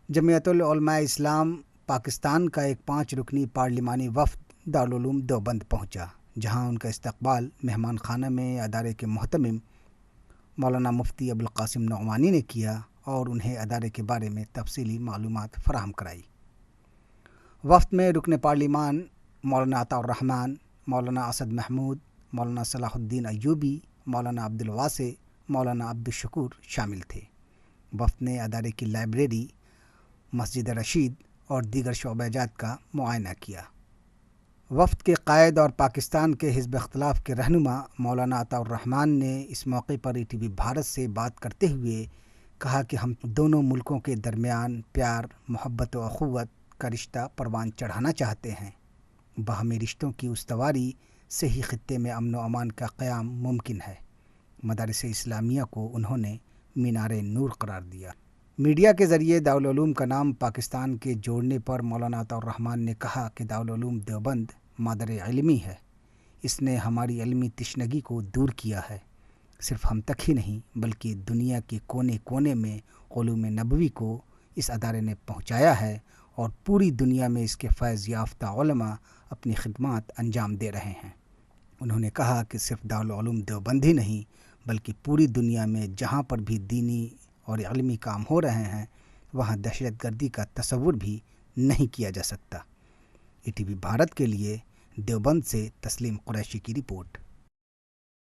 جمعیت العلماء اسلام پاکستان کا ایک 5 رکنی پارلیمانی وفد دارالعلوم دیوبند پہنچا، جہاں ان کا استقبال مہمان خانہ میں ادارے کے محتمم مولانا مفتی ابوالقاسم نعمانی نے کیا اور انہیں ادارے کے بارے میں تفصیلی معلومات فراہم کرائی۔ وفد میں رکن پارلیمان مولانا عطاء الرحمن، مولانا اسد محمود، مولانا صلاح الدین ایوبی، مولانا عبدالواسع، مولانا عبدالشکور شامل تھے۔ وفد نے ادارے کی لائبریری، مسجد رشید اور دیگر شعبہ جات کا معائنہ کیا۔ وفد کے قائد اور پاکستان کے حزب اختلاف کے رہنما مولانا عطاء الرحمن نے اس موقع پر ETV بھارت سے بات کرتے ہوئے کہا کہ ہم دونوں ملکوں کے درمیان پیار، محبت و اخوت کا رشتہ پروان چڑھانا چاہتے ہیں۔ باہمی رشتوں کی استواری سے ہی خطے میں امن و امان کا قیام ممکن ہے۔ مدارس اسلامیہ کو انہوں نے مینار نور قرار دیا۔ میڈیا کے ذریعے دارالعلوم کا نام پاکستان کے جوڑنے پر مولانا عطاء الرحمن نے کہا کہ دارالعلوم دیوبند مادر علمی ہے۔ اس نے ہماری علمی تشنگی کو دور کیا ہے۔ صرف ہم تک ہی نہیں بلکہ دنیا کے کونے کونے میں علوم نبوی کو اس ادارے نے پہنچایا ہے اور پوری دنیا میں اس کے فیض یافتہ علماء اپنی خدمات انجام دے رہے ہیں۔ انہوں نے کہا کہ صرف دارالعلوم دیوبند ہی نہیں بلکہ پوری دنیا میں جہاں پر بھی دینی اور علمی کام ہو رہے ہیں وہاں دہشت گردی کا تصور بھی نہیں کیا جا سکتا۔ ETV بھارت کے لیے دیوبند سے تسلیم قریشی کی رپورٹ۔